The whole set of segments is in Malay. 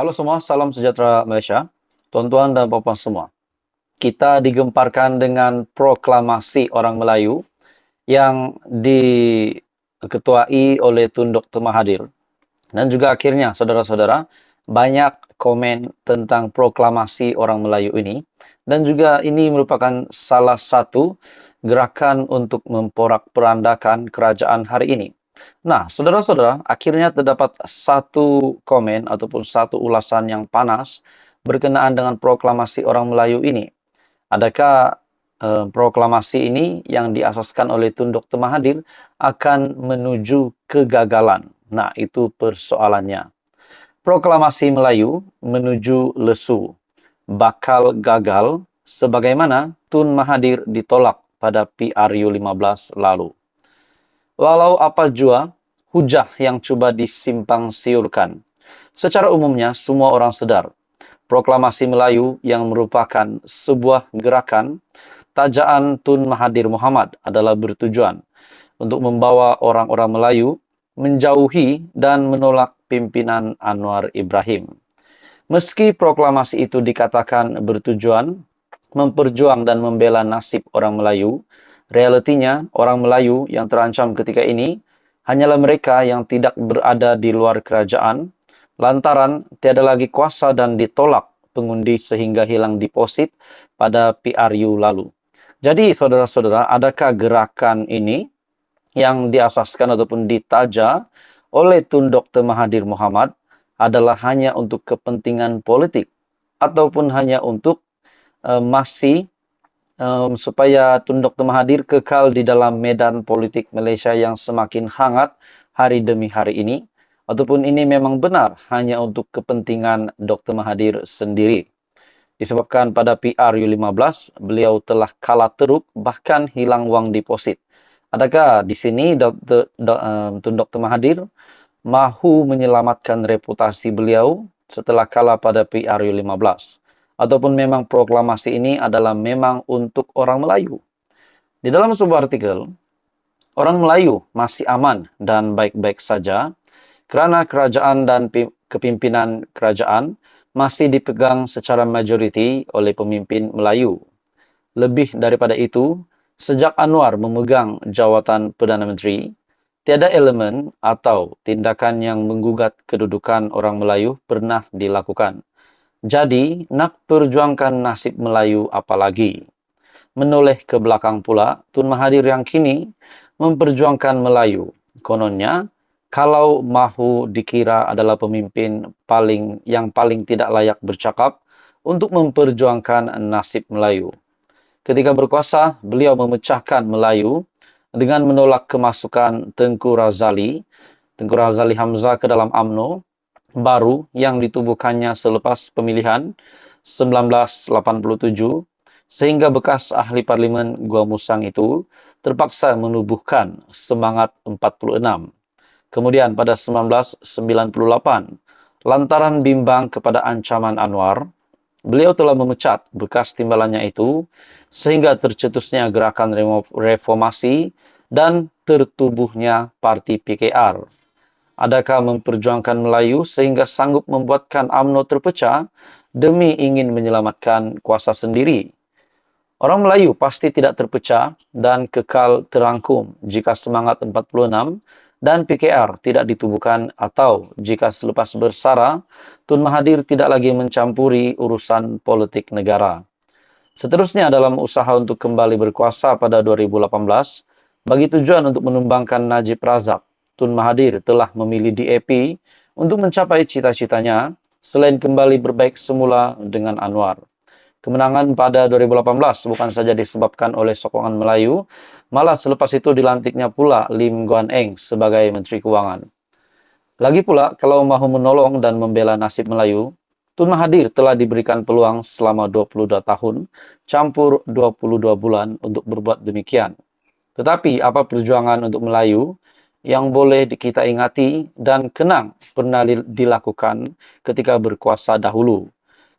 Halo semua, salam sejahtera Malaysia. Tuan-tuan dan puan-puan semua. Kita digemparkan dengan proklamasi orang Melayu yang diketuai oleh Tun Dr. Mahathir. Dan juga akhirnya, saudara-saudara, banyak komen tentang proklamasi orang Melayu ini. Dan juga ini merupakan salah satu gerakan untuk memporak-perandakan kerajaan hari ini. Nah, saudara-saudara, akhirnya terdapat satu komen ataupun satu ulasan yang panas berkenaan dengan proklamasi orang Melayu ini. Adakah proklamasi ini yang diasaskan oleh Tun Dr. Mahathir akan menuju kegagalan? Nah, itu persoalannya. Proklamasi Melayu menuju lesu bakal gagal sebagaimana Tun Mahathir ditolak pada PRU 15 lalu. Walau apa jua hujah yang cuba disimpang siurkan. Secara umumnya semua orang sedar proklamasi Melayu yang merupakan sebuah gerakan tajaan Tun Mahathir Mohamad adalah bertujuan untuk membawa orang-orang Melayu menjauhi dan menolak pimpinan Anwar Ibrahim. Meski proklamasi itu dikatakan bertujuan memperjuang dan membela nasib orang Melayu, realitinya orang Melayu yang terancam ketika ini hanyalah mereka yang tidak berada di luar kerajaan, lantaran tiada lagi kuasa dan ditolak pengundi sehingga hilang deposit pada PRU lalu. Jadi saudara-saudara, adakah gerakan ini yang diasaskan ataupun ditaja oleh Tun Dr. Mahathir Mohamad adalah hanya untuk kepentingan politik ataupun hanya untuk masih supaya Tun Dr. Mahathir kekal di dalam medan politik Malaysia yang semakin hangat hari demi hari ini, ataupun ini memang benar hanya untuk kepentingan Dr. Mahathir sendiri. Disebabkan pada PRU 15 beliau telah kalah teruk bahkan hilang wang deposit. Adakah di sini Tun Dr. Mahathir mahu menyelamatkan reputasi beliau setelah kalah pada PRU 15? Ataupun memang proklamasi ini adalah memang untuk orang Melayu? Di dalam sebuah artikel, orang Melayu masih aman dan baik-baik saja kerana kerajaan dan kepimpinan kerajaan masih dipegang secara majoriti oleh pemimpin Melayu. Lebih daripada itu, sejak Anwar memegang jawatan Perdana Menteri, tiada elemen atau tindakan yang menggugat kedudukan orang Melayu pernah dilakukan. Jadi, nak perjuangkan nasib Melayu apalagi? Menoleh ke belakang pula, Tun Mahathir yang kini memperjuangkan Melayu. Kononnya, kalau mahu dikira adalah pemimpin yang paling tidak layak bercakap untuk memperjuangkan nasib Melayu. Ketika berkuasa, beliau memecahkan Melayu dengan menolak kemasukan Tengku Razali Hamzah ke dalam UMNO baru yang ditubuhkannya selepas pemilihan 1987, sehingga bekas ahli parlimen Gua Musang itu terpaksa menubuhkan Semangat 46. Kemudian pada 1998, lantaran bimbang kepada ancaman Anwar, beliau telah memecat bekas timbalannya itu sehingga tercetusnya gerakan reformasi dan tertubuhnya parti PKR. Adakah memperjuangkan Melayu sehingga sanggup membuatkan UMNO terpecah demi ingin menyelamatkan kuasa sendiri? Orang Melayu pasti tidak terpecah dan kekal terangkum jika Semangat 46 dan PKR tidak ditubuhkan atau jika selepas bersara, Tun Mahathir tidak lagi mencampuri urusan politik negara. Seterusnya dalam usaha untuk kembali berkuasa pada 2018, bagi tujuan untuk menumbangkan Najib Razak, Tun Mahathir telah memilih DAP untuk mencapai cita-citanya selain kembali berbaik semula dengan Anwar. Kemenangan pada 2018 bukan saja disebabkan oleh sokongan Melayu, malah selepas itu dilantiknya pula Lim Guan Eng sebagai Menteri Kewangan. Lagi pula, kalau mahu menolong dan membela nasib Melayu, Tun Mahathir telah diberikan peluang selama 22 tahun, campur 22 bulan untuk berbuat demikian. Tetapi apa perjuangan untuk Melayu yang boleh kita ingati dan kenang pernah dilakukan ketika berkuasa dahulu?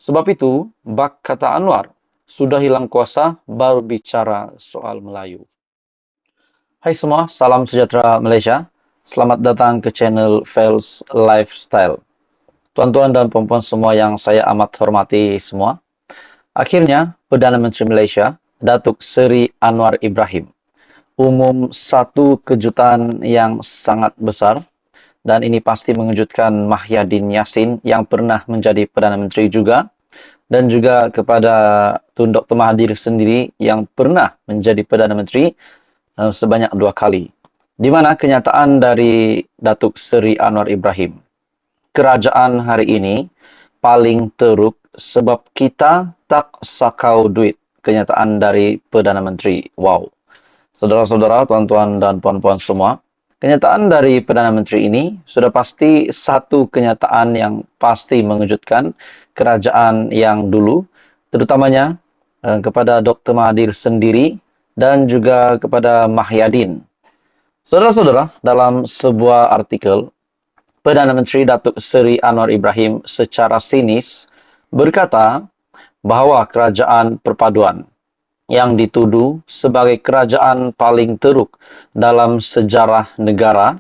Sebab itu, bak kata Anwar, sudah hilang kuasa baru bicara soal Melayu. Hai semua, salam sejahtera Malaysia. Selamat datang ke channel Fels Lifestyle. tuan-tuan dan puan-puan semua yang saya amat hormati semua. Akhirnya, Perdana Menteri Malaysia, Datuk Seri Anwar Ibrahim, umum satu kejutan yang sangat besar, dan ini pasti mengejutkan Mahyadin Yassin yang pernah menjadi Perdana Menteri juga, dan juga kepada Tun Dr. Mahathir sendiri yang pernah menjadi Perdana Menteri sebanyak 2 kali. Di mana kenyataan dari Datuk Seri Anwar Ibrahim, kerajaan hari ini paling teruk sebab kita tak sakau duit. Kenyataan dari Perdana Menteri. Wow. Saudara-saudara, tuan-tuan dan puan-puan semua, kenyataan dari Perdana Menteri ini sudah pasti satu kenyataan yang pasti mengejutkan kerajaan yang dulu, terutamanya kepada Dr. Mahathir sendiri dan juga kepada Mahyadin. Saudara-saudara, dalam sebuah artikel, Perdana Menteri Datuk Seri Anwar Ibrahim secara sinis berkata bahawa kerajaan perpaduan yang dituduh sebagai kerajaan paling teruk dalam sejarah negara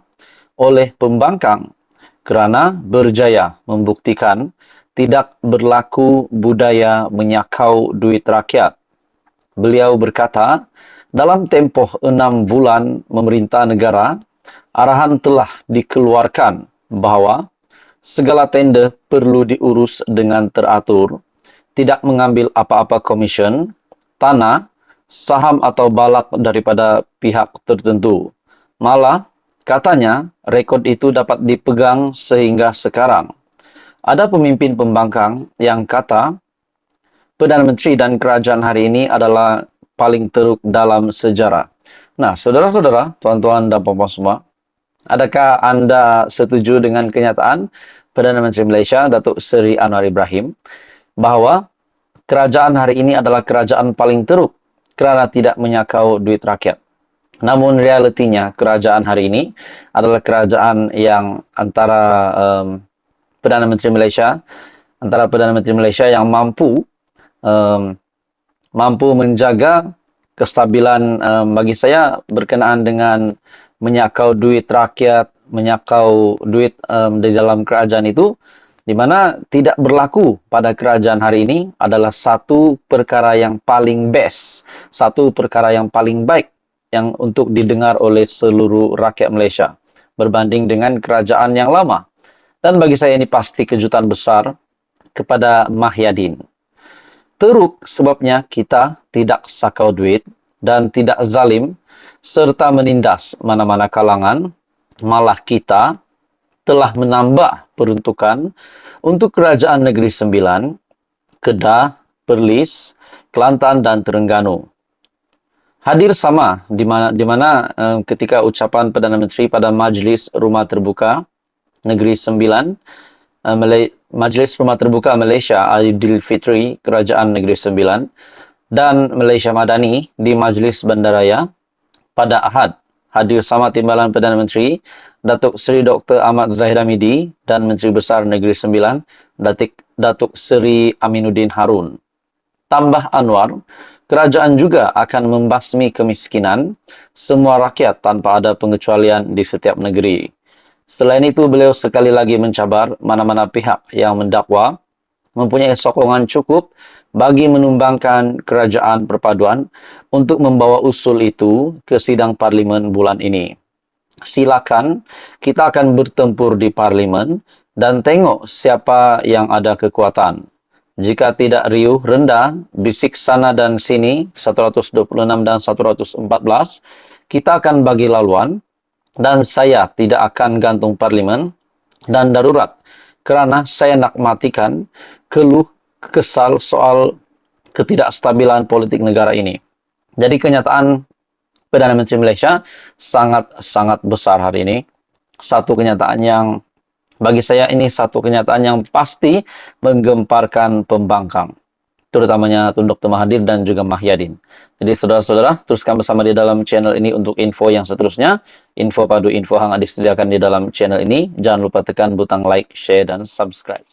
oleh pembangkang kerana berjaya membuktikan tidak berlaku budaya menyakau duit rakyat. Beliau berkata, dalam tempoh 6 bulan memerintah negara, arahan telah dikeluarkan bahawa segala tender perlu diurus dengan teratur, tidak mengambil apa-apa komisen, tanah, saham atau balak daripada pihak tertentu. Malah, katanya, rekod itu dapat dipegang sehingga sekarang. Ada pemimpin pembangkang yang kata, Perdana Menteri dan kerajaan hari ini adalah paling teruk dalam sejarah. Nah, saudara-saudara, tuan-tuan dan puan-puan semua, adakah anda setuju dengan kenyataan Perdana Menteri Malaysia, Datuk Seri Anwar Ibrahim, bahawa kerajaan hari ini adalah kerajaan paling teruk kerana tidak menyakau duit rakyat? Namun realitinya, kerajaan hari ini adalah kerajaan yang antara Perdana Menteri Malaysia yang mampu menjaga kestabilan bagi saya berkenaan dengan menyakau duit rakyat, menyakau duit di dalam kerajaan itu, di mana tidak berlaku pada kerajaan hari ini adalah satu perkara yang paling best, satu perkara yang paling baik yang untuk didengar oleh seluruh rakyat Malaysia berbanding dengan kerajaan yang lama. Dan bagi saya ini pasti kejutan besar kepada Mahyadin. Teruk sebabnya kita tidak sakau duit dan tidak zalim serta menindas mana-mana kalangan, malah kita telah menambah peruntukan untuk Kerajaan Negeri Sembilan, Kedah, Perlis, Kelantan dan Terengganu. Hadir sama di mana ketika ucapan Perdana Menteri pada Majlis Rumah Terbuka Negeri Sembilan, Majlis Rumah Terbuka Malaysia Aidilfitri Kerajaan Negeri Sembilan dan Malaysia Madani di Majlis Bandaraya pada Ahad. Hadir sama timbalan Perdana Menteri Datuk Seri Dr. Ahmad Zahid Hamidi dan Menteri Besar Negeri Sembilan Datuk Seri Aminuddin Harun. Tambah Anwar, kerajaan juga akan membasmi kemiskinan semua rakyat tanpa ada pengecualian di setiap negeri. Selain itu, beliau sekali lagi mencabar mana-mana pihak yang mendakwa mempunyai sokongan cukup bagi menumbangkan kerajaan perpaduan untuk membawa usul itu ke sidang parlimen bulan ini. Silakan, kita akan bertempur di parlimen dan tengok siapa yang ada kekuatan. Jika tidak riuh rendah, bisik sana dan sini, 126 dan 114, kita akan bagi laluan dan saya tidak akan gantung parlimen dan darurat kerana saya nak matikan keluh kesal soal ketidakstabilan politik negara ini. Jadi kenyataan Perdana Menteri Malaysia sangat-sangat besar hari ini. Satu kenyataan yang bagi saya ini satu kenyataan yang pasti menggemparkan pembangkang, terutamanya Tun Dr. Mahathir dan juga Mahyadin. Jadi saudara-saudara, teruskan bersama di dalam channel ini untuk info yang seterusnya. Info padu info hangat disediakan di dalam channel ini. Jangan lupa tekan butang like, share, dan subscribe.